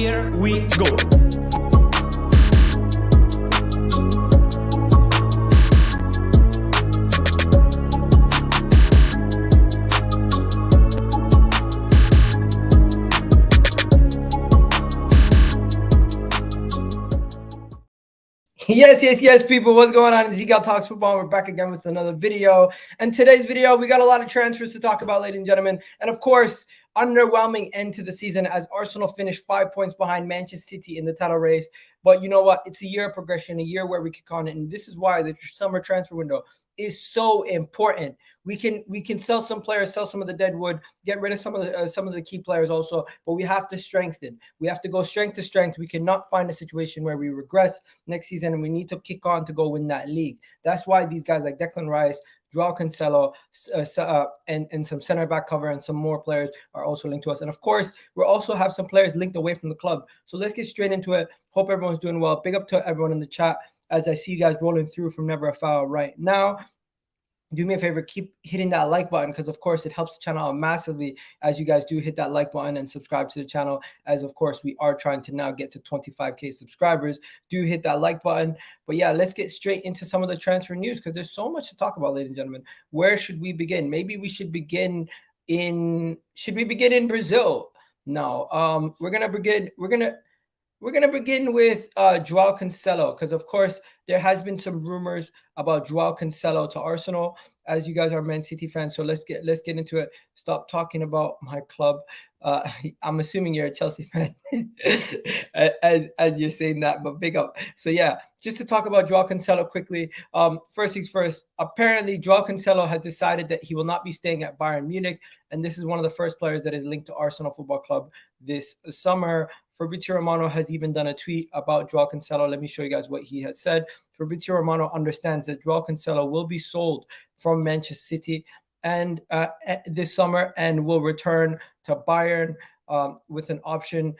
here we go. Yes, people. What's going on? It's Eagle Talks Football. We're back again with another video. And today's video, we got a lot of transfers to talk about, ladies and gentlemen. And of course, underwhelming end to the season as Arsenal finished 5 points behind Manchester City in the title race. But you know what? It's a year of progression, a year where we kick on it. And this is why the summer transfer window is so important. We can sell some players, sell some of the dead wood, get rid of some of the key players also, but we have to strengthen. We have to go strength to strength. We cannot find a situation where we regress next season, and we need to kick on to go win that league. That's why these guys like Declan Rice, João Cancelo, and some center back cover and some more players are also linked to us. And of course, we also have some players linked away from the club. So let's get straight into it. Hope everyone's doing well. Big up to everyone in the chat as I see you guys rolling through from Never a Foul right now. Do me a favor, keep hitting that like button because, of course, it helps the channel out massively as you guys do hit that like button and subscribe to the channel, as, of course, we are trying to now get to 25K subscribers. Do hit that like button. But, yeah, let's get straight into some of the transfer news because there's so much to talk about, ladies and gentlemen. Where should we begin? Maybe we should begin in – should we begin in Brazil? No. We're going to begin with João Cancelo because, of course, there has been some rumors about João Cancelo to Arsenal, as you guys are Man City fans. So let's get into it. Stop talking about my club. I'm assuming you're a Chelsea fan as you're saying that, but big up. So, yeah, just to talk about João Cancelo quickly. First things first, apparently João Cancelo has decided that he will not be staying at Bayern Munich, and this is one of the first players that is linked to Arsenal Football Club this summer. Fabrizio Romano has even done a tweet about João Cancelo. Let me show you guys what he has said. Fabrizio Romano understands that João Cancelo will be sold from Manchester City and this summer and will return to Bayern with an option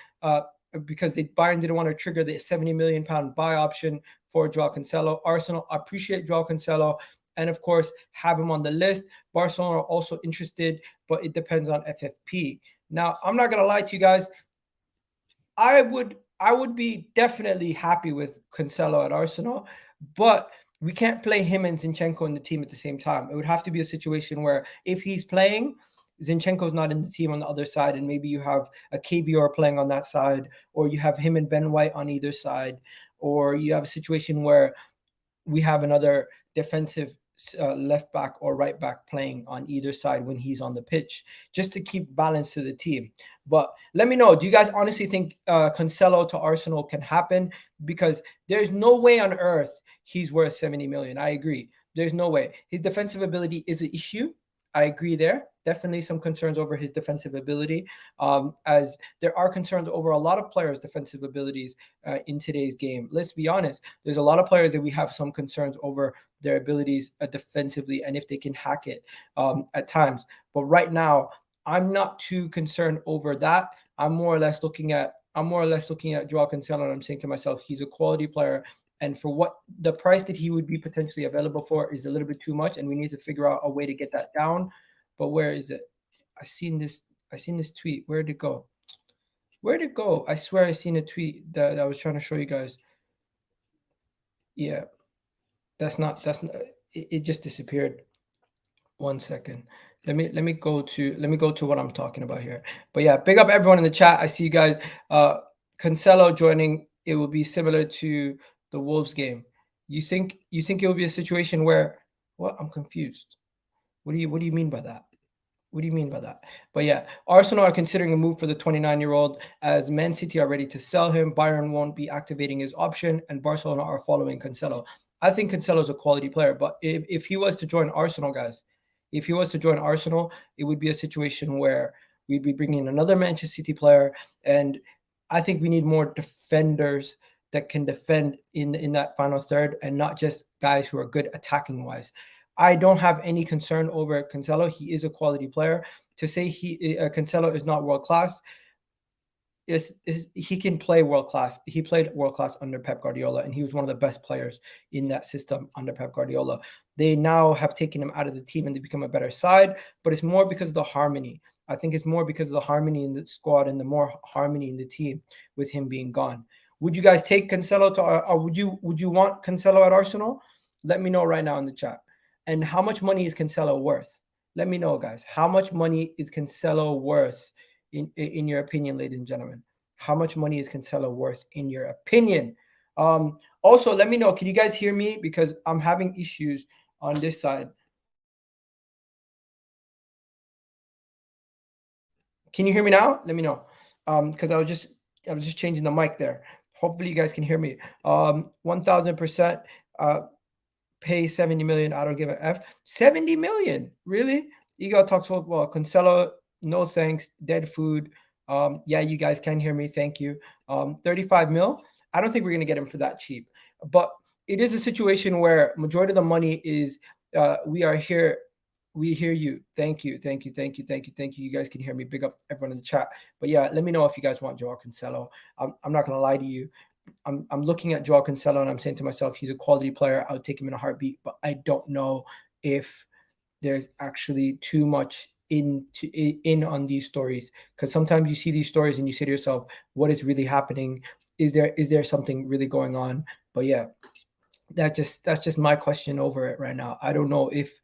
because Bayern didn't want to trigger the £70 million buy option for João Cancelo. Arsenal appreciate João Cancelo and, of course, have him on the list. Barcelona are also interested, but it depends on FFP. Now, I'm not going to lie to you guys. I would be definitely happy with Cancelo at Arsenal, but we can't play him and Zinchenko in the team at the same time. It would have to be a situation where if he's playing, Zinchenko's not in the team on the other side, and maybe you have a KVR playing on that side, or you have him and Ben White on either side, or you have a situation where we have another defensive left back or right back playing on either side when he's on the pitch, just to keep balance to the team. But let me know, do you guys honestly think Cancelo to Arsenal can happen? Because there's no way on earth he's worth 70 million. I agree. There's no way. His defensive ability is an issue. I agree there. Definitely some concerns over his defensive ability, as there are concerns over a lot of players' defensive abilities in today's game. Let's be honest. There's a lot of players that we have some concerns over their abilities defensively and if they can hack it at times. But right now, I'm not too concerned over that. I'm more or less looking at João Cancelo, and I'm saying to myself, he's a quality player. And for what the price that he would be potentially available for is a little bit too much, and we need to figure out a way to get that down. But where is it? I seen this tweet. Where'd it go? I swear I seen a tweet that I was trying to show you guys. Yeah, that's not it just disappeared. 1 second. Let me go to what I'm talking about here. But yeah, big up everyone in the chat. I see you guys. Cancelo joining. It will be similar to the Wolves game. You think it will be a situation where what? I'm confused. What do you mean by that? What do you mean by that? But yeah, Arsenal are considering a move for the 29-year-old as Man City are ready to sell him. Bayern won't be activating his option, and Barcelona are following Cancelo. I think Cancelo is a quality player, but if he was to join Arsenal, guys, it would be a situation where we'd be bringing in another Manchester City player, and I think we need more defenders that can defend in that final third and not just guys who are good attacking wise. I don't have any concern over Cancelo. He is a quality player. To say Cancelo is not world class, he can play world class. He played world class under Pep Guardiola, and he was one of the best players in that system under Pep Guardiola. They now have taken him out of the team and they become a better side, but it's more because of the harmony. I think it's more because of the harmony in the squad and the more harmony in the team with him being gone. Would you guys take Cancelo to, or would you want Cancelo at Arsenal? Let me know right now in the chat. And how much money is Cancelo worth? Let me know, guys. How much money is Cancelo worth in your opinion, ladies and gentlemen? How much money is Cancelo worth in your opinion? Also, let me know. Can you guys hear me? Because I'm having issues on this side. Can you hear me now? Let me know. Because I was just changing the mic there. Hopefully you guys can hear me. 1000%. Pay 70 million. I don't give a F. 70 million, really? Ego talks football. Cancelo, no thanks. Dead food. Yeah, you guys can hear me. Thank you. 35 mil. I don't think we're gonna get him for that cheap. But it is a situation where majority of the money is we are here. We hear you. Thank you. Thank you. Thank you. Thank you. Thank you. You guys can hear me. Big up everyone in the chat. But yeah, let me know if you guys want João Cancelo. I'm not gonna lie to you. I'm looking at João Cancelo and I'm saying to myself, he's a quality player. I would take him in a heartbeat, but I don't know if there's actually too much in on these stories, because sometimes you see these stories and you say to yourself, what is really happening? Is there something really going on? But yeah, that's just my question over it right now. I don't know if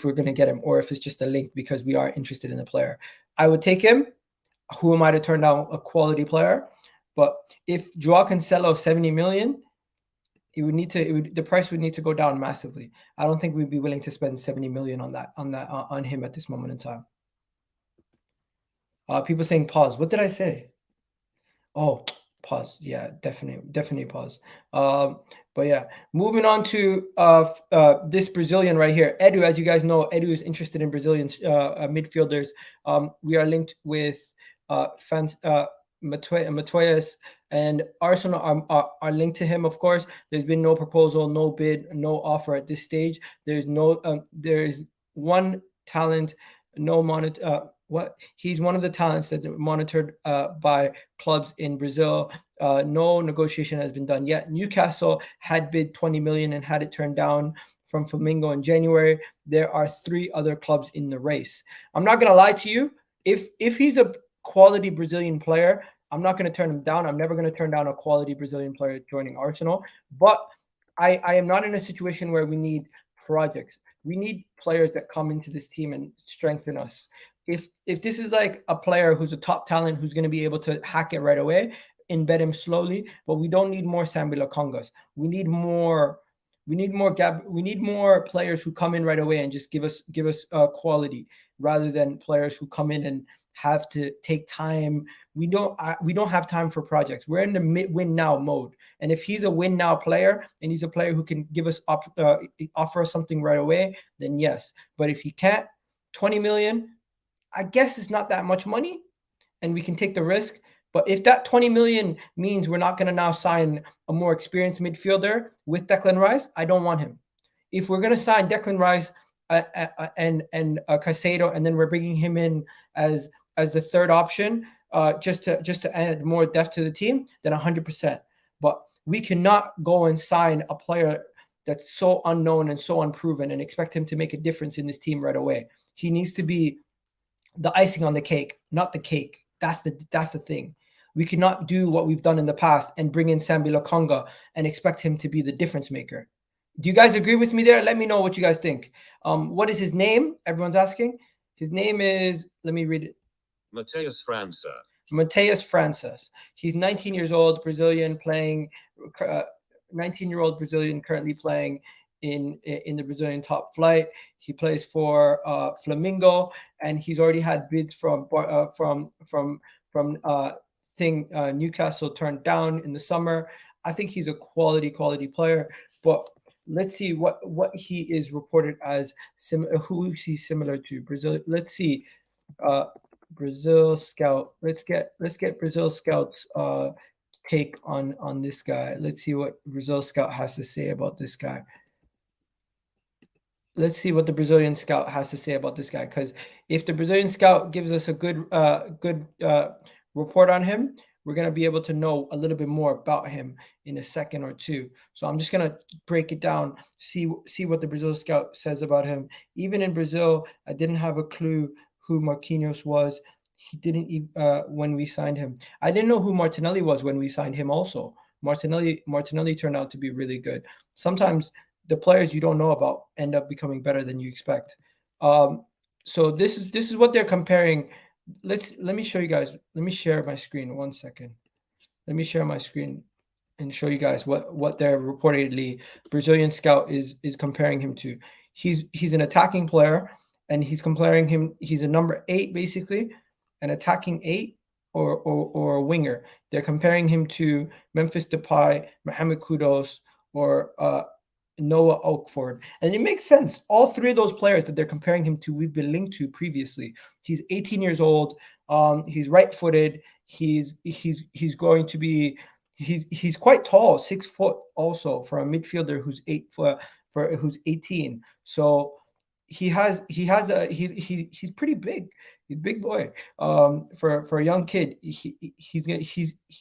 we're gonna get him or if it's just a link because we are interested in the player. I would take him. Who am I to turn down a quality player? But if João Cancelo 70 million, the price would need to go down massively. I don't think we'd be willing to spend 70 million on him at this moment in time. People saying pause. What did I say? Oh, pause. Yeah, definitely pause. But yeah, moving on to this Brazilian right here, Edu. As you guys know, Edu is interested in Brazilian midfielders. We are linked with Matheus, and Arsenal are linked to him. Of course, there's been no proposal, no bid, no offer at this stage. There's one talent, no monitor. He's one of the talents that are monitored by clubs in Brazil. No negotiation has been done yet. Newcastle had bid 20 million and had it turned down from Flamengo in January. There are 3 other clubs in the race. I'm not gonna lie to you. If he's a quality Brazilian player, I'm not going to turn him down. I'm never going to turn down a quality Brazilian player joining Arsenal. But I am not in a situation where we need projects. We need players that come into this team and strengthen us. If this is like a player who's a top talent who's going to be able to hack it right away, embed him slowly, but we don't need more Sambi Lokongas. We need more players who come in right away and just give us quality, rather than players who come in and have to take time. We don't have time for projects. We're in the win now mode. And if he's a win now player and he's a player who can give us offer us something right away, then yes. But if he can't, 20 million, I guess it's not that much money and we can take the risk. But if that 20 million means we're not going to now sign a more experienced midfielder with Declan Rice, I don't want him. If we're going to sign Declan Rice and Caicedo, and then we're bringing him in as the third option, just to add more depth to the team, then 100%. But we cannot go and sign a player that's so unknown and so unproven and expect him to make a difference in this team right away. He needs to be the icing on the cake, not the cake. That's the thing. We cannot do what we've done in the past and bring in Sambi Lokonga and expect him to be the difference maker. Do you guys agree with me there? Let me know what you guys think. What is his name? Everyone's asking. His name is, let me read it. Matheus França. Matheus França. He's 19 years old, Brazilian, playing 19-year-old Brazilian, currently playing in the Brazilian top flight. He plays for Flamengo, and he's already had bids from Newcastle turned down in the summer. I think he's a quality player, but let's see what he is reported as. Who is he similar to? Brazil. Let's see. Brazil Scout. Let's get Brazil Scout's take on this guy. Let's see what Brazil Scout has to say about this guy. Let's see what the Brazilian Scout has to say about this guy, because if the Brazilian Scout gives us a good report on him, we're going to be able to know a little bit more about him in a second or two. So I'm just going to break it down, see what the Brazil Scout says about him. Even in Brazil, I didn't have a clue who Marquinhos was. He didn't even when we signed him. I didn't know who Martinelli was when we signed him also. Martinelli turned out to be really good. Sometimes the players you don't know about end up becoming better than you expect. So this is what they're comparing. Let me show you guys. Let me share my screen 1 second. Let me share my screen and show you guys what their reportedly Brazilian scout is comparing him to. He's an attacking player, and he's comparing him. He's a number 8 basically, an attacking 8 or a winger. They're comparing him to Memphis Depay, Mohamed Kudus, or Noah Okafor. And it makes sense. All three of those players that they're comparing him to, we've been linked to previously. He's 18 years old. He's right-footed. He's going to be he's quite tall, 6 foot also for a midfielder who's who's 18. So he's pretty big. He's a big boy. For a young kid, he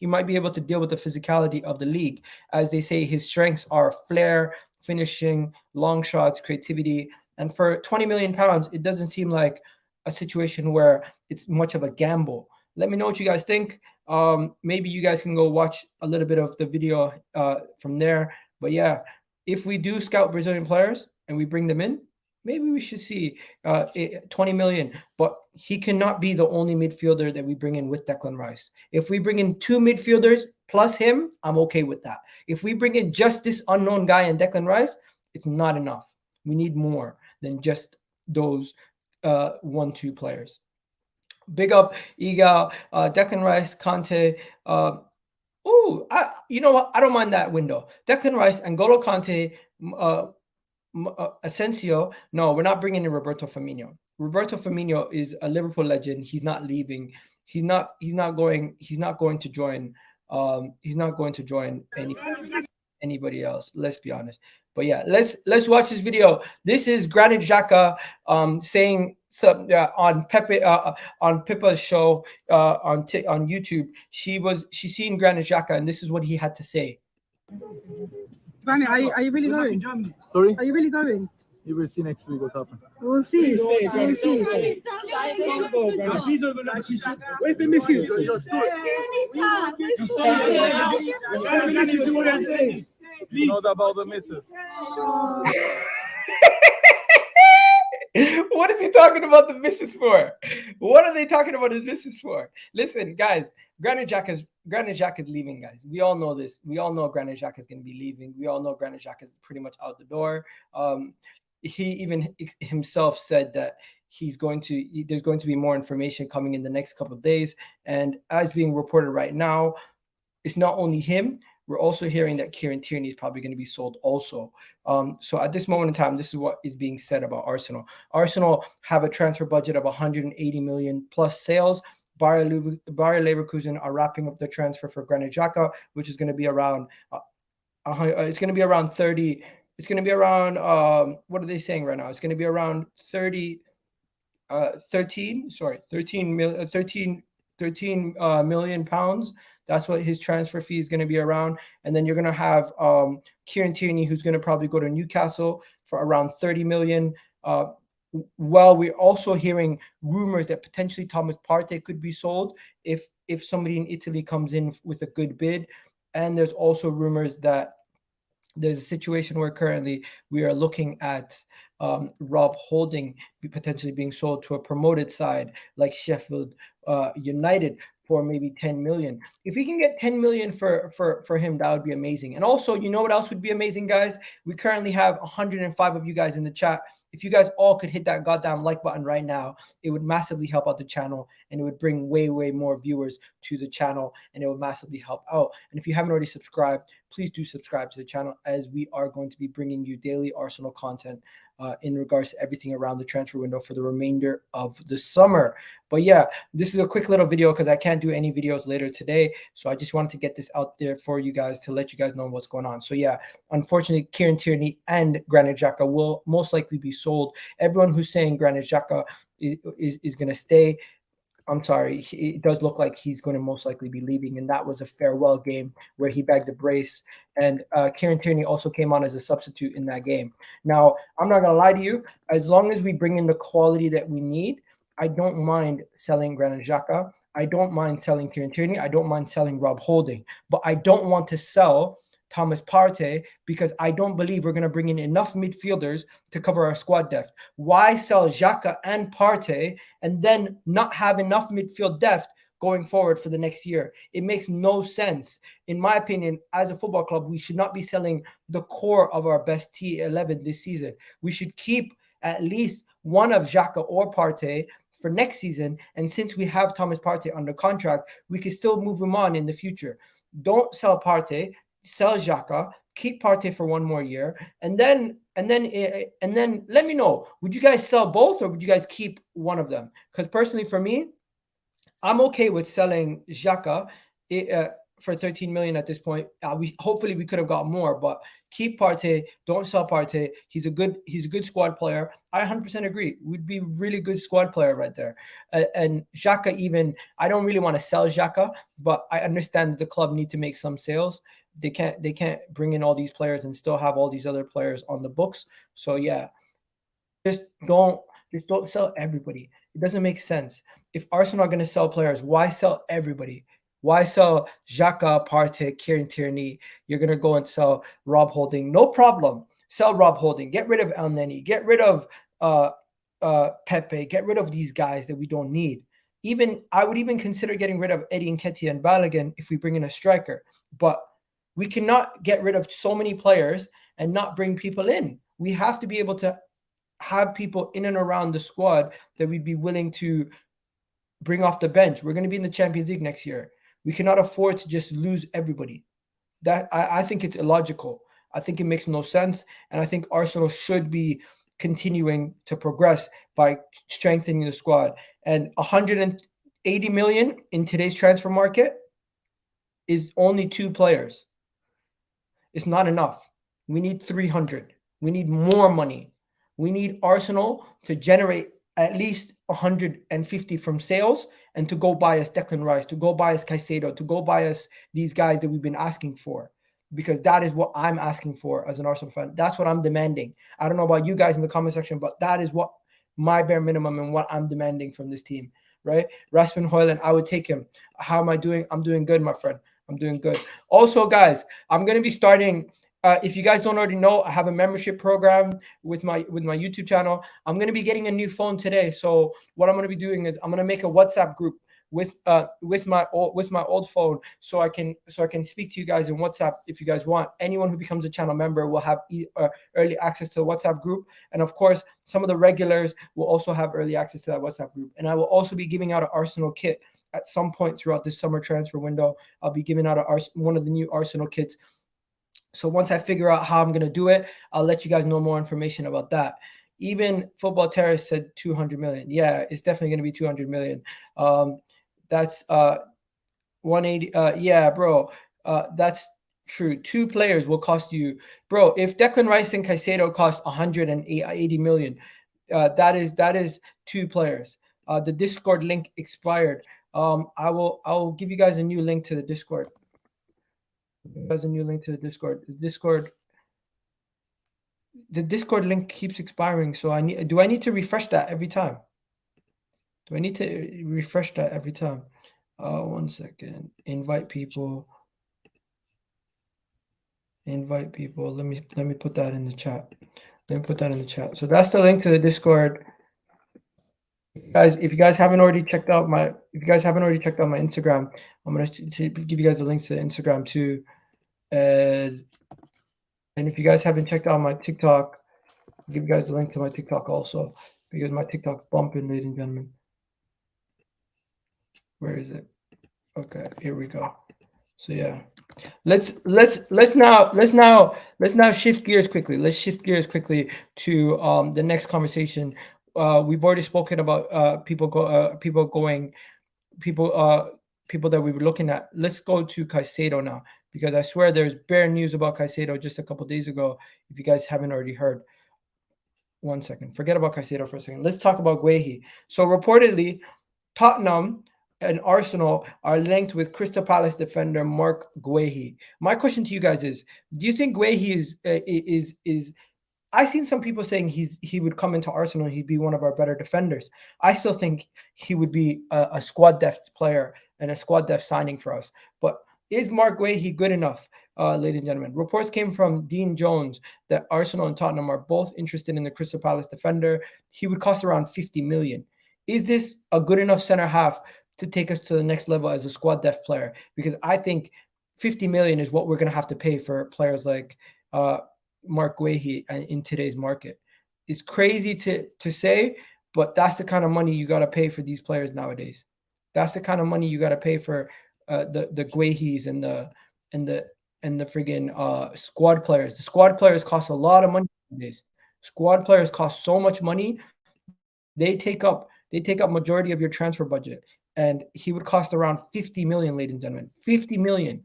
might be able to deal with the physicality of the league. As they say, his strengths are flair, finishing, long shots, creativity. And for 20 million pounds, it doesn't seem like a situation where it's much of a gamble. Let me know what you guys think. Maybe you guys can go watch a little bit of the video from there. But yeah, if we do scout Brazilian players and we bring them in, maybe we should see 20 million. But he cannot be the only midfielder that we bring in with Declan Rice. If we bring in 2 midfielders plus him, I'm okay with that. If we bring in just this unknown guy and Declan Rice, it's not enough. We need more than just those 1-2 players. Big up Iga, Declan Rice, Kante. You know what? I don't mind that window. Declan Rice, N'Golo Kante, Asensio. No, we're not bringing in Roberto Firmino. Roberto Firmino is a Liverpool legend. He's not leaving. He's not going to join. He's not going to join anybody else. Let's be honest. But yeah, let's watch this video. This is Granit Xhaka saying something on Pippa's show on YouTube. She's seen Granit Xhaka, and this is what he had to say. Granit, are you really going? Sorry? Are you really going? You will see next week what happens. We'll see. We'll see. Where's the missus? Not about the missus. What is he talking about the missus for? What are they talking about his missus for? Listen, guys, Granit Xhaka is leaving, guys. We all know this. We all know Granit Xhaka is going to be leaving. We all know Granit Xhaka is pretty much out the door. He even himself said that there's going to be more information coming in the next couple of days. And as being reported right now, it's not only him. We're also hearing that Kieran Tierney is probably going to be sold also. So at this moment in time, this is what is being said about Arsenal. Arsenal have a transfer budget of 180 million plus sales. Bayer Leverkusen are wrapping up their transfer for Granit Xhaka, which is going to be around. It's going to be around 30. It's going to be around. What are they saying right now? It's going to be around 13 million pounds. That's what his transfer fee is going to be around. And then you're going to have Kieran Tierney, who's going to probably go to Newcastle for around 30 million. Well, we're also hearing rumors that potentially Thomas Partey could be sold if somebody in Italy comes in with a good bid. And there's also rumors that there's a situation where currently we are looking at Rob Holding potentially being sold to a promoted side like Sheffield United for maybe 10 million. If we can get 10 million for him, that would be amazing. And also, you know what else would be amazing, guys? We currently have 105 of you guys in the chat. If you guys all could hit that goddamn like button right now, it would massively help out the channel, and it would bring way more viewers to the channel, and it would massively help out. And if you haven't already subscribed, please do subscribe to the channel, as we are going to be bringing you daily Arsenal content in regards to everything around the transfer window for the remainder of the summer. But yeah, this is a quick little video because I can't do any videos later today. So I just wanted to get this out there for you guys to let you guys know what's going on. So yeah, unfortunately, Kieran Tierney and Granit Xhaka will most likely be sold. Everyone who's saying Granit Xhaka is going to stay, I'm sorry, it does look like he's going to most likely be leaving. And that was a farewell game where he bagged a brace. And Kieran Tierney also came on as a substitute in that game. Now, I'm not going to lie to you. As long as we bring in the quality that we need, I don't mind selling Granit Xhaka. I don't mind selling Kieran Tierney. I don't mind selling Rob Holding. But I don't want to sell Thomas Partey because I don't believe we're going to bring in enough midfielders to cover our squad depth. Why sell Xhaka and Partey and then not have enough midfield depth going forward for the next year? It makes no sense. In my opinion, as a football club, we should not be selling the core of our best T11 this season. We should keep at least one of Xhaka or Partey for next season. And since we have Thomas Partey under contract, we can still move him on in the future. Don't sell Partey, sell Xhaka, keep Partey for one more year, and then let me know. Would you guys sell both or would you guys keep one of them? Because personally, for me, I'm okay with selling Xhaka for 13 million at this point. Hopefully we could have got more, but keep Partey. Don't sell Partey. He's a good squad player. I 100% agree. Would be really good squad player right there. And Xhaka, even I don't really want to sell Xhaka, but I understand that the club need to make some sales. They can't bring in all these players and still have all these other players on the books. So yeah, just don't sell everybody. It doesn't make sense. If Arsenal are going to sell players, why sell everybody? Why sell Xhaka, Partey, Kieran Tierney? You're going to go and sell Rob Holding. No problem. Sell Rob Holding. Get rid of El Neni. Get rid of Pepe. Get rid of these guys that we don't need. I would even consider getting rid of Eddie Nketiah and Balogun if we bring in a striker. But we cannot get rid of so many players and not bring people in. We have to be able to have people in and around the squad that we'd be willing to bring off the bench. We're going to be in the Champions League next year. We cannot afford to just lose everybody. That I think it's illogical. I think it makes no sense. And I think Arsenal should be continuing to progress by strengthening the squad. And 180 million in today's transfer market is only 2 players. It's not enough. We need 300. We need more money. We need Arsenal to generate at least 150 from sales and to go buy us Declan Rice, to go buy us Caicedo, to go buy us these guys that we've been asking for, because that is what I'm asking for as an Arsenal fan. That's what I'm demanding. I don't know about you guys in the comment section, but that is what my bare minimum and what I'm demanding from this team, right? Rasmus Højlund, I would take him. How am I doing? I'm doing good, my friend. I'm doing good. Also, guys, I'm going to be starting if you guys don't already know, I have a membership program with my YouTube channel. I'm going to be getting a new phone today. So what I'm going to be doing is I'm going to make a WhatsApp group with my old phone so I can speak to you guys in WhatsApp if you guys want. Anyone who becomes a channel member will have early access to the WhatsApp group, and of course some of the regulars will also have early access to that WhatsApp group. And I will also be giving out an Arsenal kit at some point throughout this summer transfer window. I'll be giving out one of the new Arsenal kits. So once I figure out how I'm going to do it, I'll let you guys know more information about that. Even Football Terrace said 200 million. Yeah, it's definitely going to be 200 million. That's 180. Yeah, bro, that's true. 2 players will cost you. Bro, if Declan Rice and Caicedo cost 180 million, that is 2 players. The Discord link expired. I will give you guys a new link to the Discord. There's a new link to the Discord. The Discord link keeps expiring, so do I need to refresh that every time? Do I need to refresh that every time? 1 second. Invite people. Let me put that in the chat. So that's the link to the Discord. Guys, if you guys haven't already checked out my Instagram, I'm gonna give you guys the links to the Instagram too. And if you guys haven't checked out my TikTok, I'll give you guys the link to my TikTok also, because my TikTok's bumping, ladies and gentlemen. Where is it? Okay, here we go. So yeah, let's now shift gears quickly. Let's shift gears quickly to the next conversation. We've already spoken about people that we were looking at. Let's go to Caicedo now, because I swear there's bare news about Caicedo just a couple days ago. If you guys haven't already heard. 1 second. Forget about Caicedo for a second. Let's talk about Guehi. So reportedly, Tottenham and Arsenal are linked with Crystal Palace defender Marc Guéhi. My question to you guys is: do you think Guehi I've seen some people saying he would come into Arsenal, he'd be one of our better defenders. I still think he would be a squad depth player and a squad depth signing for us. But is Marc Guéhi good enough, ladies and gentlemen? Reports came from Dean Jones that Arsenal and Tottenham are both interested in the Crystal Palace defender. He would cost around 50 million. Is this a good enough center half to take us to the next level as a squad depth player? Because I think 50 million is what we're going to have to pay for players like Marc Guéhi in today's market. It's crazy to say, but that's the kind of money you got to pay for these players nowadays. That's the kind of money you got to pay for the Guéhis and the friggin' squad players. The squad players cost a lot of money nowadays. Squad players cost so much money. They take up majority of your transfer budget, and he would cost around 50 million, ladies and gentlemen. 50 million.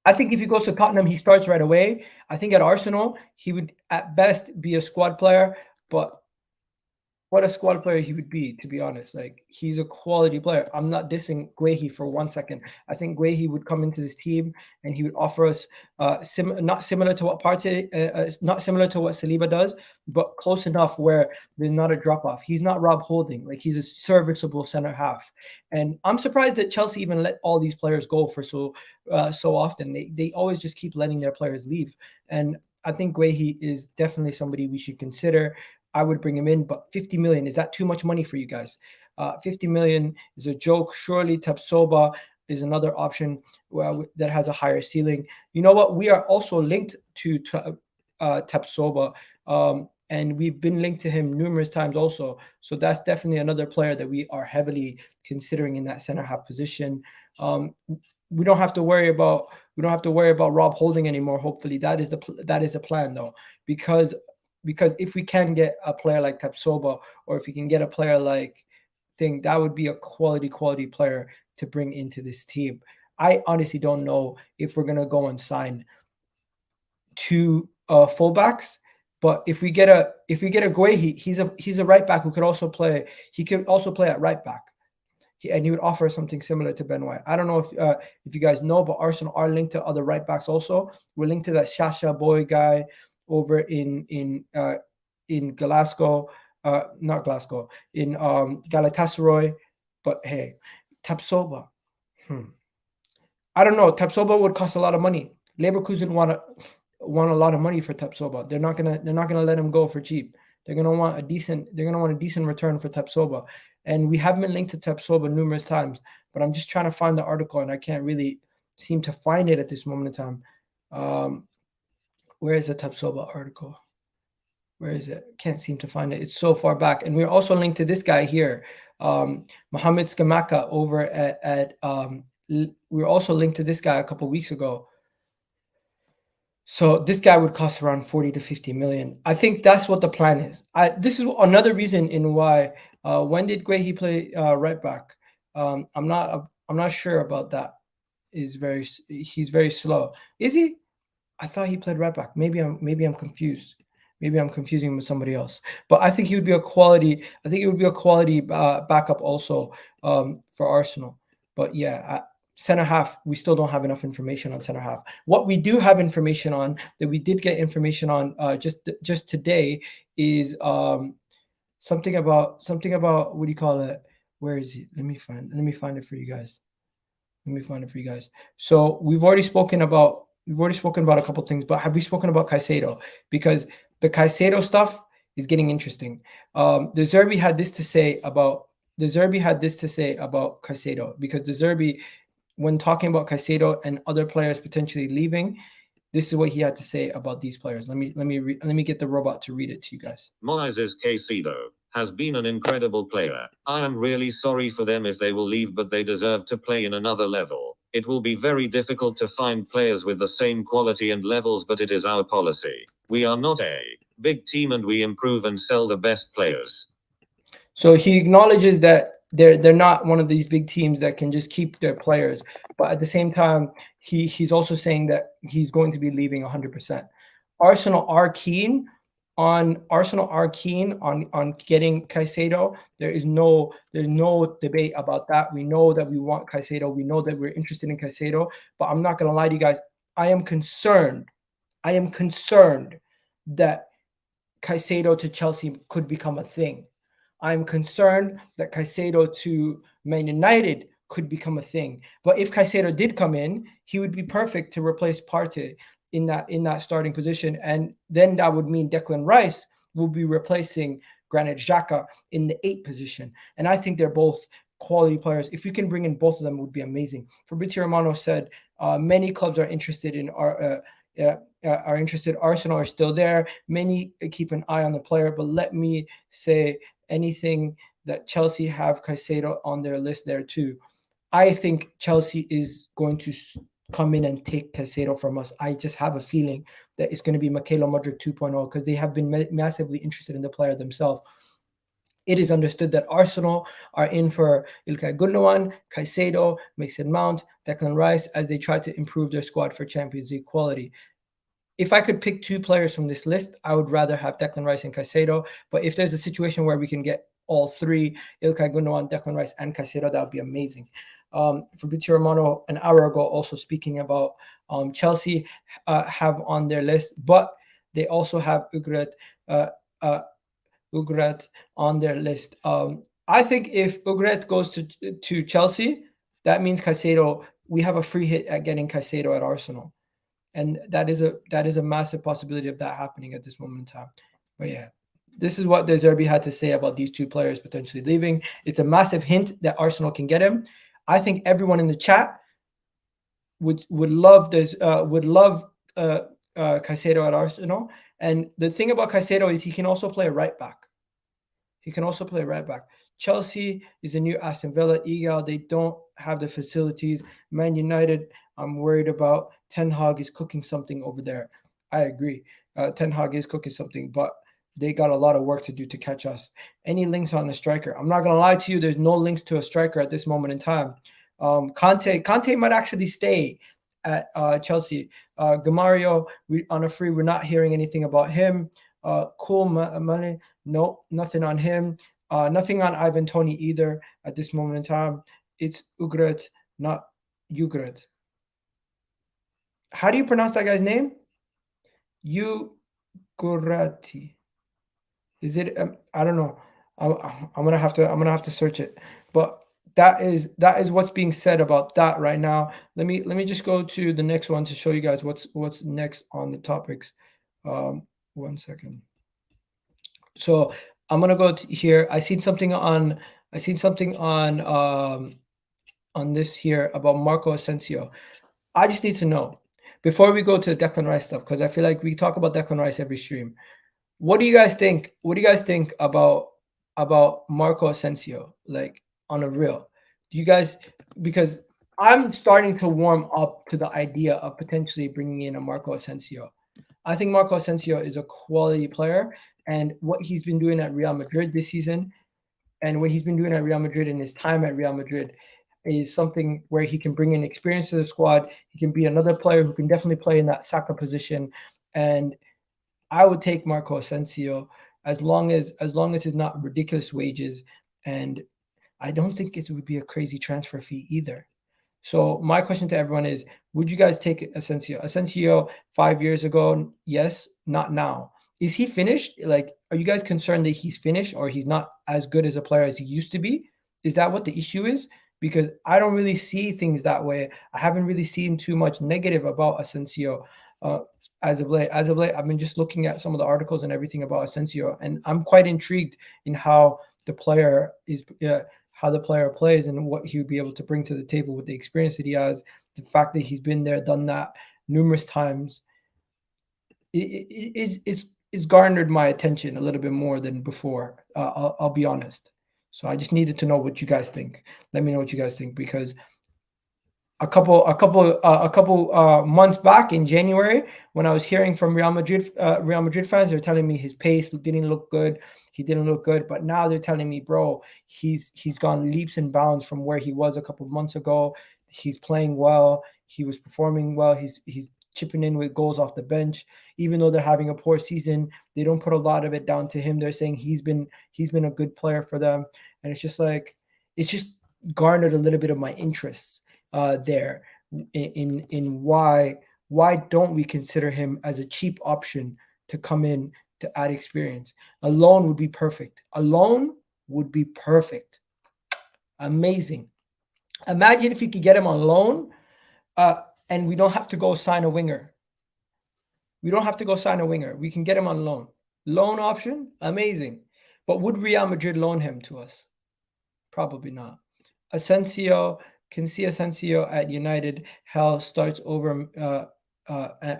I think if he goes to Tottenham, he starts right away. I think at Arsenal, he would at best be a squad player, but what a squad player he would be, to be honest. Like, he's a quality player. I'm not dissing Guéhi for 1 second. I think Guéhi would come into this team and he would offer us not similar to what Partey, not similar to what Saliba does, but close enough where there's not a drop off. He's not Rob Holding. Like, he's a serviceable center half. And I'm surprised that Chelsea even let all these players go for so often. They always just keep letting their players leave. And I think Guéhi is definitely somebody we should consider. I would bring him in, but 50 million, is that too much money for you guys? 50 million is a joke. Surely Tapsoba is another option that has a higher ceiling. You know what? We are also linked to Tapsoba, and we've been linked to him numerous times also. So that's definitely another player that we are heavily considering in that center half position. We don't have to worry about Rob Holding anymore. Hopefully, that is the plan though, because if we can get a player like Tapsoba, or if we can get a player like Thing, that would be a quality player to bring into this team. I honestly don't know if we're gonna go and sign two fullbacks, but if we get a Guéhi, he's a right back who could also play. He could also play at right back, and he would offer something similar to Ben White. I don't know if you guys know, but Arsenal are linked to other right backs also. We're linked to that Shasha Boy guy over in Glasgow, not Glasgow, in Galatasaray. But hey, Tapsoba, I don't know. Tapsoba would cost a lot of money. Leverkusen want a lot of money for Tapsoba. They're not gonna let him go for cheap. They're gonna want a decent return for Tapsoba. And we have been linked to Tapsoba numerous times, but I'm just trying to find the article and I can't really seem to find it at this moment in time. Where is the Tapsoba article? Where is it? Can't seem to find it. It's so far back. And we're also linked to this guy here, Mohamed Skamaka over at we're also linked to this guy a couple weeks ago. So this guy would cost around 40 to 50 million. I think that's what the plan is. This is another reason in why when did Guehi play right back? I'm not sure about that. He's very slow. Is he? I thought he played right back. Maybe I'm confused. Maybe I'm confusing him with somebody else. But I think he would be a quality. I think it would be a quality backup also for Arsenal. But yeah, center half, we still don't have enough information on center half. What we do have information on, that we did get information on just today, is something about what do you call it? Where is it? Let me find it for you guys. So we've already spoken about a couple things, but have we spoken about Caicedo? Because the Caicedo stuff is getting interesting. De Zerbi had this to say about Caicedo, because De Zerbi, when talking about Caicedo and other players potentially leaving, this is what he had to say about these players. Let me get the robot to read it to you guys. Moisés Caicedo has been an incredible player. I am really sorry for them if they will leave, but they deserve to play in another level. It will be very difficult to find players with the same quality and levels, but it is our policy. We are not a big team and we improve and sell the best players. So he acknowledges that they're not one of these big teams that can just keep their players, but at the same time, he's also saying that he's going to be leaving 100%. Arsenal are keen on getting Caicedo. There's no debate about that. We know that we want Caicedo. We know that we're interested in Caicedo. But I'm not gonna lie to you guys. I am concerned that Caicedo to Chelsea could become a thing. I'm concerned that Caicedo to Man United could become a thing. But if Caicedo did come in, he would be perfect to replace Partey in that starting position. And then that would mean Declan Rice will be replacing Granit Xhaka in the 8 position. And I think they're both quality players. If you can bring in both of them, it would be amazing. Fabrizio Romano said many clubs are interested in Arsenal are still there. Many keep an eye on the player, but let me say anything that Chelsea have Caicedo on their list there too. I think Chelsea is going to come in and take Caicedo from us. I just have a feeling that it's going to be Mykhailo Mudryk 2.0 because they have been massively interested in the player themselves. It is understood that Arsenal are in for İlkay Gündoğan, Caicedo, Mason Mount, Declan Rice as they try to improve their squad for Champions League quality. If I could pick 2 players from this list, I would rather have Declan Rice and Caicedo. But if there's a situation where we can get all 3, İlkay Gündoğan, Declan Rice, and Caicedo, that would be amazing. Fabrizio Romano an hour ago also speaking about Chelsea have on their list, but they also have Ugret on their list. I think if Ugret goes to Chelsea, that means Caicedo, we have a free hit at getting Caicedo at Arsenal. And that is a massive possibility of that happening at this moment in time. But yeah, this is what De Zerbi had to say about these 2 players potentially leaving. It's a massive hint that Arsenal can get him. I think everyone in the chat would love Caicedo at Arsenal. And the thing about Caicedo is he can also play right back. Chelsea is a new Aston Villa. Egal, they don't have the facilities. Man United, I'm worried about. Ten Hag is cooking something over there. I agree. Ten Hag is cooking something, but they got a lot of work to do to catch us. Any links on a striker? I'm not going to lie to you. There's no links to a striker at this moment in time. Conte might actually stay at Chelsea. Gamario, on a free, we're not hearing anything about him. Money, no, nothing on him. Nothing on Ivan Toney either at this moment in time. It's Ugret, not Ugret. How do you pronounce that guy's name? Ugurati. Is it? I don't know. I'm gonna have to search it. But that is what's being said about that right now. Let me just go to the next one to show you guys what's next on the topics. 1 second. So I'm gonna go to here. I seen something on this here about Marco Asensio. I just need to know before we go to the Declan Rice stuff, because I feel like we talk about Declan Rice every stream. What do you guys think? What do you guys think about Marco Asensio? Like on a real, do you guys? Because I'm starting to warm up to the idea of potentially bringing in a Marco Asensio. I think Marco Asensio is a quality player, and what he's been doing at Real Madrid this season, and what he's been doing at Real Madrid in his time at Real Madrid, is something where he can bring in experience to the squad. He can be another player who can definitely play in that Saka position, and I would take Marco Asensio as long as it's not ridiculous wages, and I don't think it would be a crazy transfer fee either. So my question to everyone is, would you guys take Asensio? Asensio 5 years ago, yes, not now. Is he finished? Like, are you guys concerned that he's finished or he's not as good as a player as he used to be? Is that what the issue is? Because I don't really see things that way. I haven't really seen too much negative about Asensio as of late. I've been just looking at some of the articles and everything about Asensio, and I'm quite intrigued in how the player plays and what he would be able to bring to the table with the experience that he has, the fact that he's been there, done that numerous times. It's garnered my attention a little bit more than before. I'll be honest. So I just needed to know what you guys think. Let me know what you guys think, because a couple months back in January, when I was hearing from Real Madrid fans, they're telling me his pace didn't look good. He didn't look good, but now they're telling me, bro, he's gone leaps and bounds from where he was a couple of months ago. He's playing well. He was performing well. He's chipping in with goals off the bench. Even though they're having a poor season, they don't put a lot of it down to him. They're saying he's been a good player for them, and it's just garnered a little bit of my interest there in why don't we consider him as a cheap option to come in to add experience. A loan would be perfect. A loan would be perfect. Amazing. Imagine if you could get him on loan and we don't have to go sign a winger. We don't have to go sign a winger. We can get him on loan. Loan option, amazing. But would Real Madrid loan him to us? Probably not. Asensio, can see Asensio at United. Hell starts over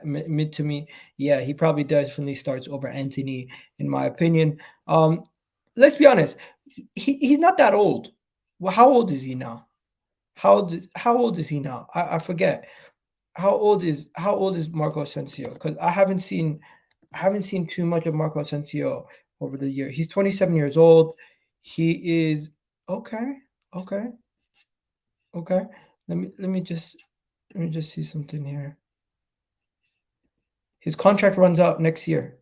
mid to me. Yeah, he probably definitely starts over Anthony, in my opinion. Let's be honest. He's not that old. Well, how old is he now? How old is he now? I forget. How old is Marco Asensio? Because I haven't seen too much of Marco Asensio over the year. He's 27 years old. He is okay. Let me just see something here. His contract runs out next year.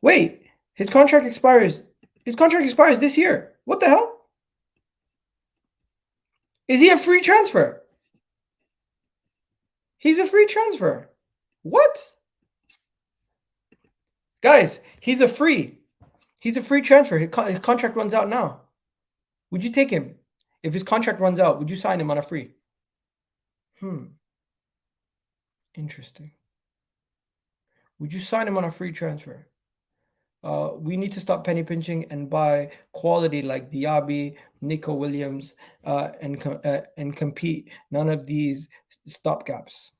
Wait, his contract expires. His contract expires this year. What the hell? Is he a free transfer? He's a free transfer. What? Guys, he's a free transfer. His contract runs out now. Would you take him? If his contract runs out, would you sign him on a free? Interesting. Would you sign him on a free transfer? We need to stop penny pinching and buy quality like Diaby, Nico Williams, and compete. None of these stopgaps.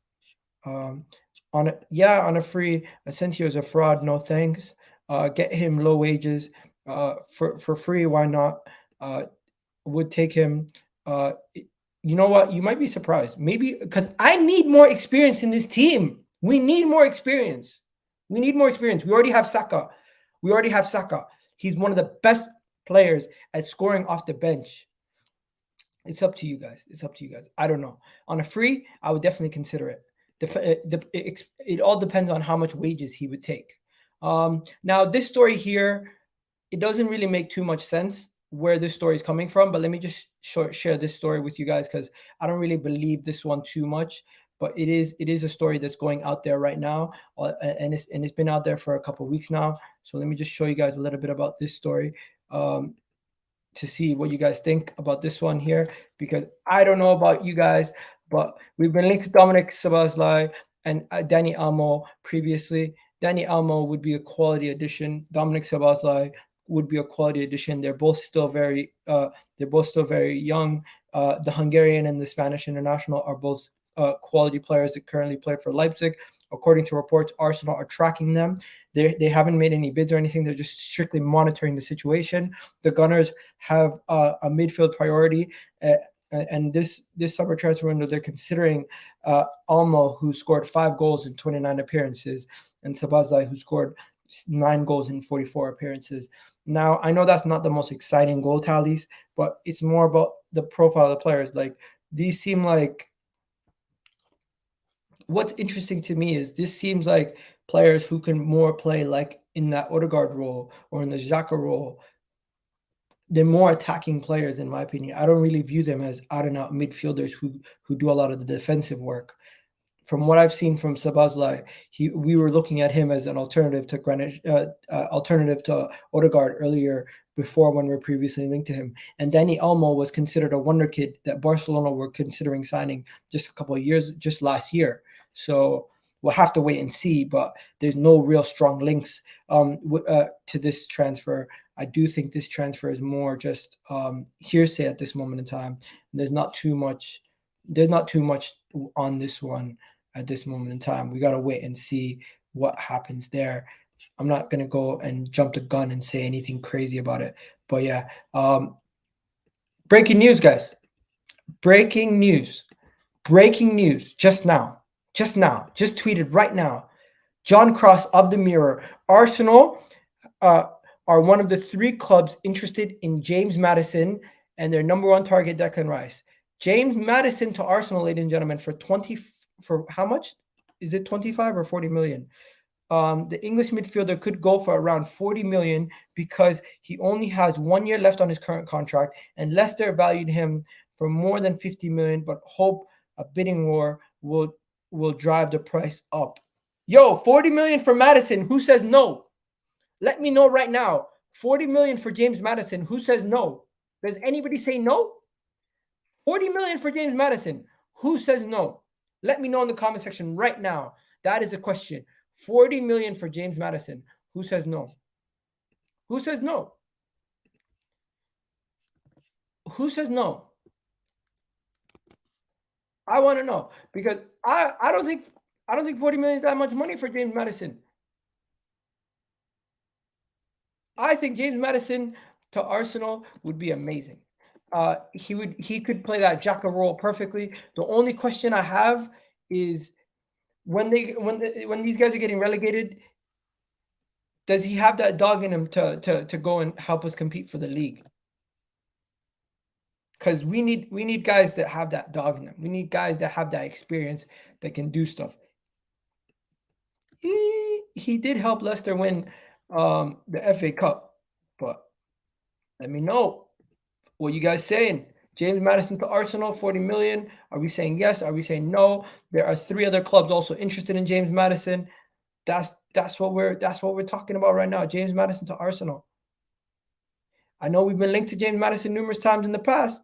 On a free, Asensio is a fraud. No thanks. Get him low wages. For free, why not? Would take him. You know what? You might be surprised. Maybe because I need more experience in this team. We need more experience. We already have Saka. He's one of the best players at scoring off the bench. It's up to you guys. I don't know. On a free, I would definitely consider it. It all depends on how much wages he would take. Now, this story here, it doesn't really make too much sense where this story is coming from, but let me just share this story with you guys because I don't really believe this one too much. But it is a story that's going out there right now, and it's been out there for a couple of weeks now. So let me just show you guys a little bit about this story to see what you guys think about this one here, because I don't know about you guys, but we've been linked to Dominik Szoboszlai and Dani Olmo previously. Dani Olmo would be a quality addition. Dominik Szoboszlai would be a quality addition. They're both still very young. The Hungarian and the Spanish international are both quality players that currently play for Leipzig. According to reports, Arsenal are tracking them. They haven't made any bids or anything. They're just strictly monitoring the situation. The Gunners have a midfield priority, and this summer transfer window, they're considering Olmo, who scored 5 goals in 29 appearances, and Szoboszlai, who scored 9 goals in 44 appearances. Now, I know that's not the most exciting goal tallies, but it's more about the profile of the players. Like, these seem like, what's interesting to me is this seems like players who can more play like in that Odegaard role or in the Xhaka role. They're more attacking players, in my opinion. I don't really view them as out-and-out midfielders who do a lot of the defensive work. From what I've seen from Szoboszlai, we were looking at him as an alternative to Granit, alternative to Odegaard earlier before when we were previously linked to him. And Dani Olmo was considered a wonder kid that Barcelona were considering signing just last year. So we'll have to wait and see, but there's no real strong links to this transfer. I do think this transfer is more just hearsay at this moment in time. There's not too much on this one at this moment in time. We got to wait and see what happens there. I'm not going to go and jump the gun and say anything crazy about it. But yeah, breaking news, guys. Breaking news just now, just tweeted right now. John Cross of the Mirror. Arsenal are one of the 3 clubs interested in James Maddison and their number 1 target, Declan Rice. James Maddison to Arsenal, ladies and gentlemen, for how much? Is it 25 or 40 million? The English midfielder could go for around 40 million because he only has 1 year left on his current contract, and Leicester valued him for more than 50 million, but hope a bidding war will drive the price up. Yo, 40 million for Maddison. Who says no? Let me know right now. 40 million for James Maddison. Who says no? Does anybody say no? 40 million for James Maddison. Who says no? Let me know in the comment section right now. That is a question. 40 million for James Maddison. Who says no? Who says no? Who says no? I want to know because I don't think 40 million is that much money for James Maddison. I think James Maddison to Arsenal would be amazing. He could play that Xhaka role perfectly. The only question I have is when these guys are getting relegated, does he have that dog in him to go and help us compete for the league? Because we need guys that have that dog in them. We need guys that have that experience that can do stuff. He did help Leicester win the FA Cup, but let me know what you guys saying. James Maddison to Arsenal, 40 million. Are we saying yes? Are we saying no? There are 3 other clubs also interested in James Maddison. That's what we're talking about right now. James Maddison to Arsenal. I know we've been linked to James Maddison numerous times in the past.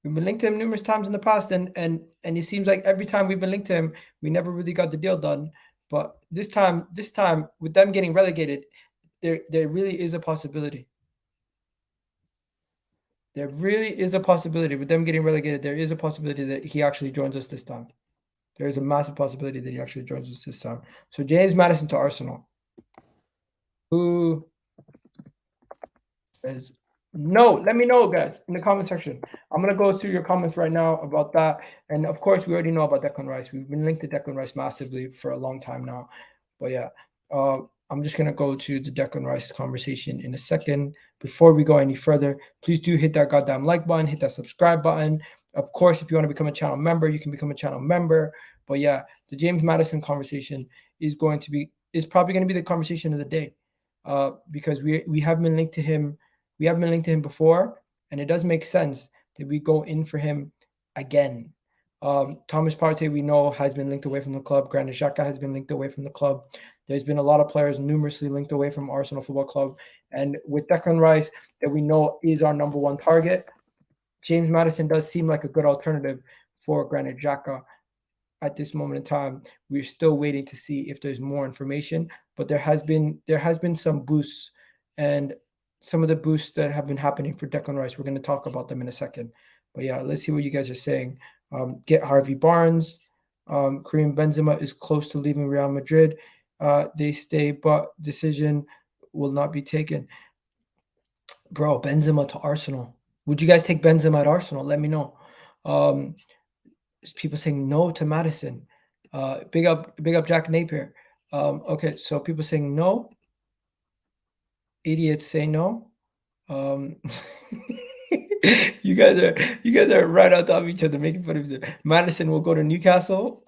We've been linked to him numerous times in the past, and it seems like every time we've been linked to him, we never really got the deal done. But this time with them getting relegated, there really is a possibility. There really is a possibility with them getting relegated. There is a possibility that he actually joins us this time. There is a massive possibility that he actually joins us this time. So James Maddison to Arsenal. Who says no? Let me know, guys, in the comment section. I'm going to go through your comments right now about that. And, of course, we already know about Declan Rice. We've been linked to Declan Rice massively for a long time now. But, yeah, I'm just going to go to the Declan Rice conversation in a second. Before we go any further, please do hit that goddamn like button, hit that subscribe button. Of course, if you want to become a channel member, you can become a channel member. But, yeah, the James Maddison conversation is probably going to be the conversation of the day because we have been linked to him. We have been linked to him before, and it does make sense that we go in for him again. Thomas Partey, we know, has been linked away from the club. Granit Xhaka has been linked away from the club. There's been a lot of players numerously linked away from Arsenal Football Club. And with Declan Rice, that we know is our number 1 target, James Maddison does seem like a good alternative for Granit Xhaka at this moment in time. We're still waiting to see if there's more information, but there has been some boosts, and some of the boosts that have been happening for Declan Rice, we're going to talk about them in a second. But yeah, let's see what you guys are saying. Get Harvey Barnes. Karim Benzema is close to leaving Real Madrid. They stay, but decision will not be taken. Bro, Benzema to Arsenal. Would you guys take Benzema at Arsenal? Let me know. There's people saying no to Maddison. Big up Jack Napier. Okay, so people saying no. Idiots say no. You guys are right on top of each other, making fun of each other. Maddison will go to Newcastle.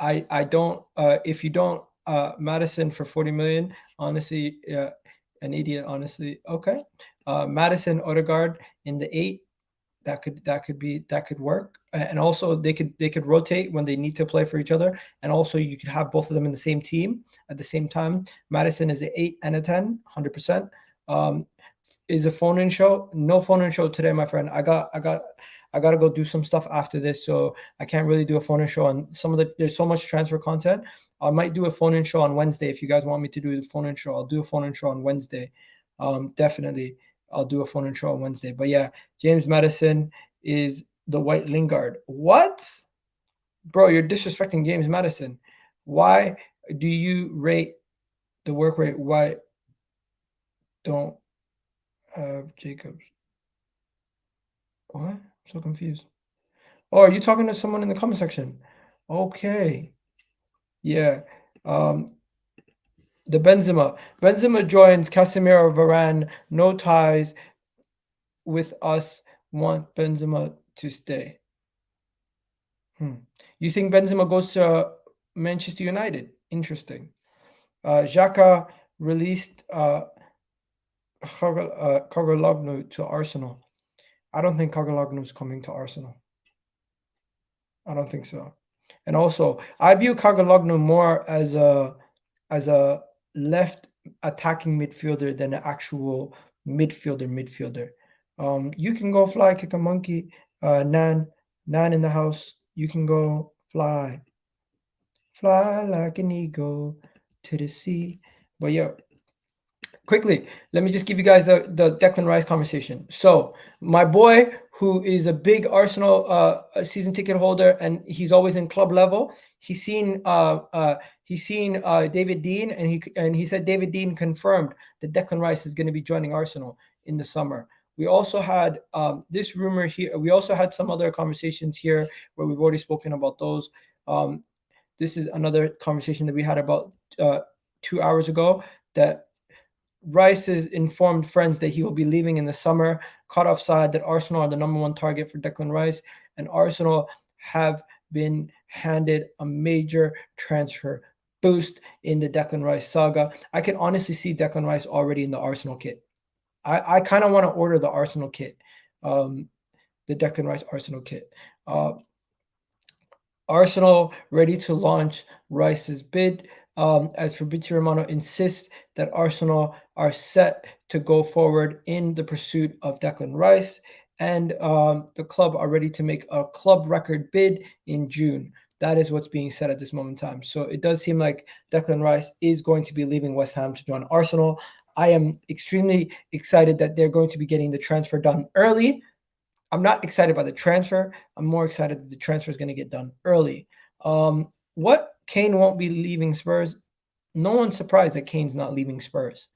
I don't. If you don't, Maddison for 40 million. Honestly, an idiot. Honestly, okay. Maddison, Odegaard in the 8. That could work. And also they could rotate when they need to play for each other. And also you could have both of them in the same team at the same time. Maddison is an 8 and a 10, 100%. Is a phone-in show? No phone-in show today, my friend. I gotta go do some stuff after this, so I can't really do a phone-in show. And there's so much transfer content. I might do a phone-in show on Wednesday if you guys want me to do the phone-in show. I'll do a phone-in show on Wednesday. Definitely, I'll do a phone-in show on Wednesday. But yeah, James Maddison is the white Lingard. What, bro? You're disrespecting James Maddison. Why do you rate the work rate? Why don't Jacobs? What? I'm so confused. Oh, are you talking to someone in the comment section? Okay. Yeah. The Benzema joins Casemiro, Varane. No ties with us. Want Benzema to stay. You think Benzema goes to Manchester United? Interesting. Xhaka released Kogologlu to Arsenal. I don't think Kogologlu is coming to Arsenal. I don't think so. And also, I view Kagalovno more as a left attacking midfielder than an actual midfielder. You can go fly, kick a monkey. Nan in the house. You can go fly like an eagle to the sea. But yeah, quickly, let me just give you guys the Declan Rice conversation. So my boy, who is a big Arsenal season ticket holder, and he's always in club level, he's seen David Dean, and he said David Dean confirmed that Declan Rice is going to be joining Arsenal in the summer. We also had this rumor here. We also had some other conversations here where we've already spoken about those. This is another conversation that we had about 2 hours ago, that Rice has informed friends that he will be leaving in the summer, caught offside that Arsenal are the number one target for Declan Rice, and Arsenal have been handed a major transfer boost in the Declan Rice saga. I can honestly see Declan Rice already in the Arsenal kit. I kind of want to order the Arsenal kit, the Declan Rice Arsenal kit. Arsenal ready to launch Rice's bid. As Fabrizio Romano insists that Arsenal are set to go forward in the pursuit of Declan Rice, and the club are ready to make a club record bid in June. That is what's being said at this moment in time. So it does seem like Declan Rice is going to be leaving West Ham to join Arsenal. I am extremely excited that they're going to be getting the transfer done early. I'm not excited by the transfer. I'm more excited that the transfer is going to get done early. What? Kane won't be leaving Spurs. No one's surprised that Kane's not leaving Spurs.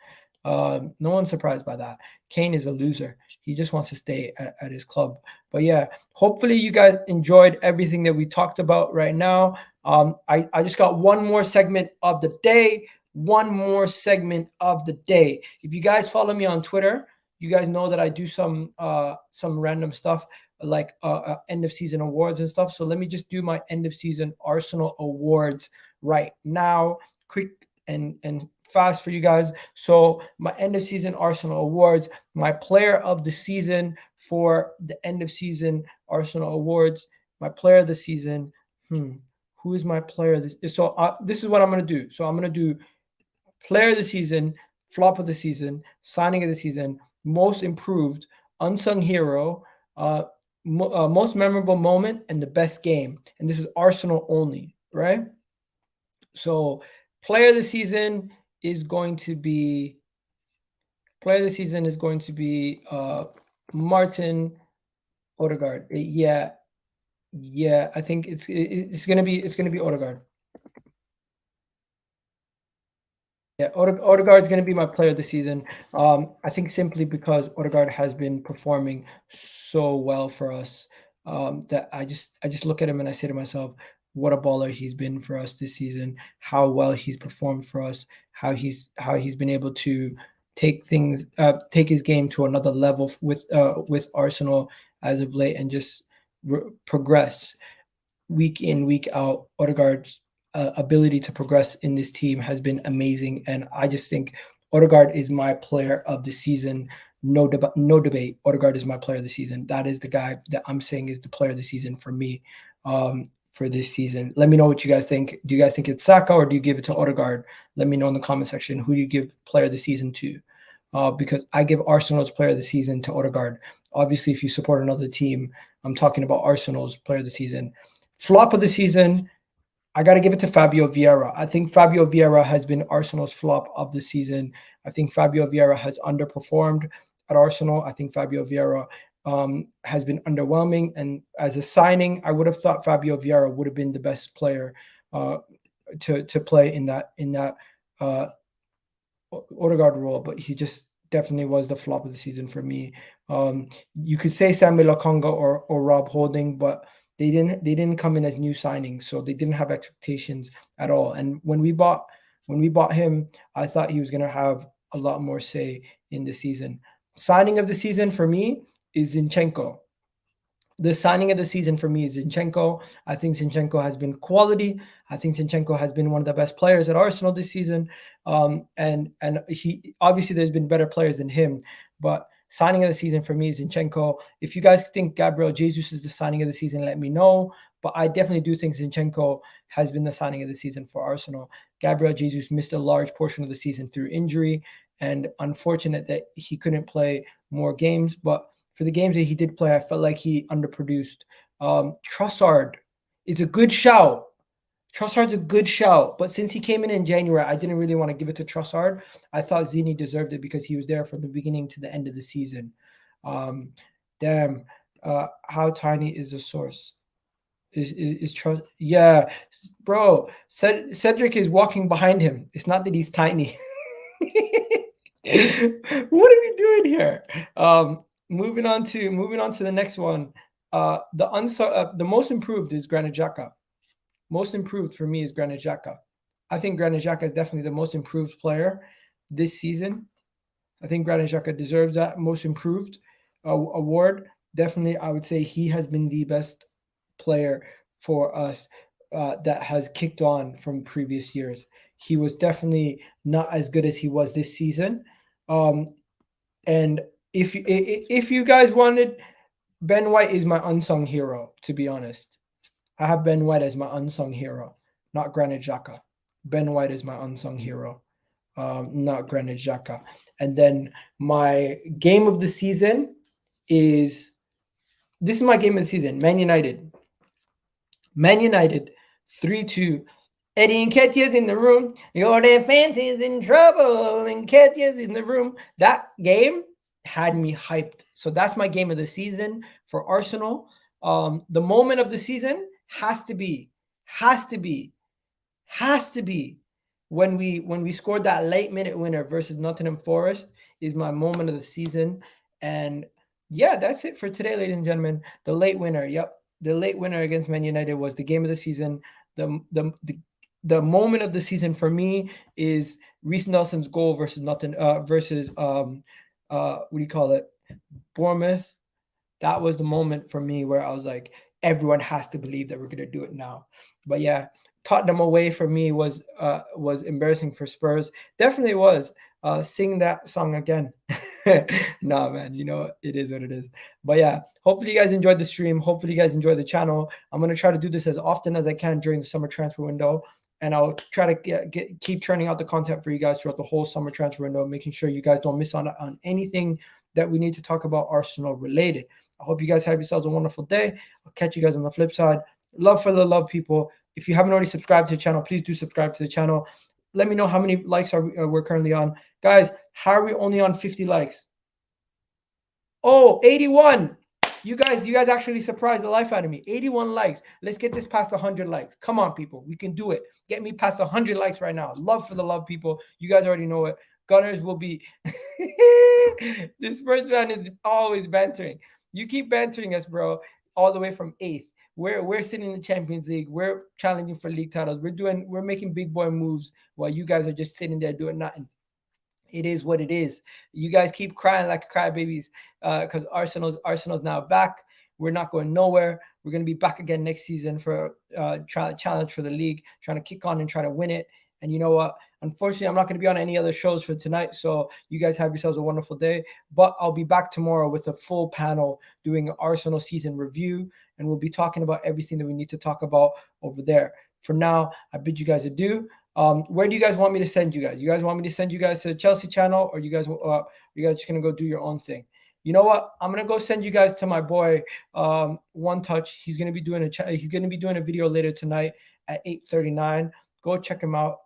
No one's surprised by that. Kane is a loser. He just wants to stay at his club. But yeah, hopefully you guys enjoyed everything that we talked about right now. I just got one more segment of the day. If you guys follow me on Twitter, you guys know that I do some random stuff like end of season awards and stuff. So let me just do my end of season Arsenal awards right now, quick and fast for you guys. So my end of season Arsenal awards, my player of the season for the end of season Arsenal awards, my player of the season. Who is my player of this? So this is what I'm going to do. So I'm going to do player of the season, flop of the season, signing of the season, most improved, unsung hero, most memorable moment, and the best game. And this is Arsenal only, right? So player of the season is going to be Martin Odegaard. Yeah, I think it's gonna be Odegaard. Yeah, Odegaard is going to be my player of the season. I think simply because Odegaard has been performing so well for us that I just look at him and I say to myself, what a baller he's been for us this season. How well he's performed for us. How he's been able to take his game to another level with Arsenal as of late, and just progress week in, week out. Odegaard's ability to progress in this team has been amazing, and I just think Odegaard is my player of the season. No debate. Odegaard is my player of the season. That is the guy that I'm saying is the player of the season for me for this season. Let me know what you guys think. Do you guys think it's Xhaka or do you give it to Odegaard? Let me know in the comment section. Who do you give player of the season to? Because I give Arsenal's player of the season to Odegaard. Obviously, if you support another team, I'm talking about Arsenal's player of the season. Flop of the season, I got to give it to Fabio Vieira. I think Fabio Vieira has been Arsenal's flop of the season. I think Fabio Vieira has underperformed at Arsenal. I think Fabio Vieira has been underwhelming. And as a signing, I would have thought Fabio Vieira would have been the best player to play in that Odegaard role, but he just definitely was the flop of the season for me. You could say Samuel Lokonga or Rob Holding, but they didn't come in as new signings, so they didn't have expectations at all. And when we bought him, I thought he was going to have a lot more say in the season. Signing of the season for me is Zinchenko. The signing of the season for me is Zinchenko. I think Zinchenko has been quality. I think Zinchenko has been one of the best players at Arsenal this season. And he obviously there's been better players than him, but Signing of the season for me is Zinchenko. If you guys think Gabriel Jesus is the signing of the season, let me know. But I definitely do think Zinchenko has been the signing of the season for Arsenal. Gabriel Jesus missed a large portion of the season through injury, and unfortunate that he couldn't play more games. But for the games that he did play, I felt like he underproduced. Trossard is a good shout. Trossard's a good shout, but since he came in January, I didn't really want to give it to Trossard. I thought Zini deserved it because he was there from the beginning to the end of the season. Damn, how tiny is the source? Is Trossard? Yeah, bro. Cedric is walking behind him. It's not that he's tiny. What are we doing here? Moving on to the next one. The most improved is Granit Xhaka. Most improved for me is Granit Xhaka. I think Granit Xhaka is definitely the most improved player this season. I think Granit Xhaka deserves that most improved award. Definitely, I would say he has been the best player for us that has kicked on from previous years. He was definitely not as good as he was this season. And if you guys wanted, Ben White is my unsung hero, to be honest. I have Ben White as my unsung hero, not Granit Xhaka. Ben White is my unsung hero, not Granit Xhaka. And then my game of the season is my game of the season. Man United. Man United, 3-2. Eddie Nketiah's in the room. Your defense is in trouble. Nketiah's in the room. That game had me hyped. So that's my game of the season for Arsenal. The moment of the season has to be when we scored that late minute winner versus Nottingham Forest is my moment of the season. And yeah, that's it for today, ladies and gentlemen. The late winner. Yep. The late winner against Man United was the game of the season. The moment of the season for me is Reece Nelson's goal versus Bournemouth. That was the moment for me where I was like, everyone has to believe that we're going to do it now. But yeah, Tottenham away for me was embarrassing for Spurs. Definitely was. Sing that song again. Nah, man, it is what it is. But yeah, hopefully you guys enjoyed the stream. Hopefully you guys enjoyed the channel. I'm going to try to do this as often as I can during the summer transfer window. And I'll try to keep churning out the content for you guys throughout the whole summer transfer window, making sure you guys don't miss on anything that we need to talk about Arsenal related. I hope you guys have yourselves a wonderful day. I'll catch you guys on the flip side. Love for the love, people. If you haven't already subscribed to the channel, please do subscribe to the channel. Let me know how many likes we're currently on. Guys, how are we only on 50 likes? Oh, 81. You guys actually surprised the life out of me. 81 likes. Let's get this past 100 likes. Come on, people. We can do it. Get me past 100 likes right now. Love for the love, people. You guys already know it. Gunners will be... This Spurs fan is always bantering. You keep bantering us, bro, all the way from 8th. We're sitting in the Champions League. We're challenging for league titles. We're making big boy moves while you guys are just sitting there doing nothing. It is what it is. You guys keep crying like crybabies because Arsenal's now back. We're not going nowhere. We're going to be back again next season for challenge for the league, trying to kick on and try to win it. And you know what? Unfortunately, I'm not going to be on any other shows for tonight. So you guys have yourselves a wonderful day. But I'll be back tomorrow with a full panel doing an Arsenal season review. And we'll be talking about everything that we need to talk about over there. For now, I bid you guys adieu. Where do you guys want me to send you guys? You guys want me to send you guys to the Chelsea channel, or you guys just going to go do your own thing? You know what? I'm going to go send you guys to my boy, One Touch. He's going to be doing a video later tonight at 8:39. Go check him out.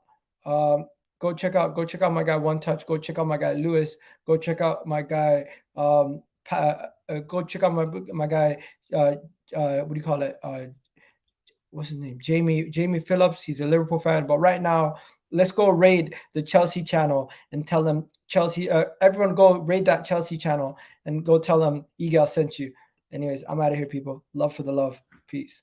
Go check out my guy One Touch. Go check out my guy Lewis. Go check out my guy go check out my guy what do you call it? What's his name? Jamie Phillips. He's a Liverpool fan. But right now, let's go raid the Chelsea channel and tell them Chelsea. Everyone go raid that Chelsea channel and go tell them Egal sent you. Anyways, I'm out of here, people. Love for the love. Peace.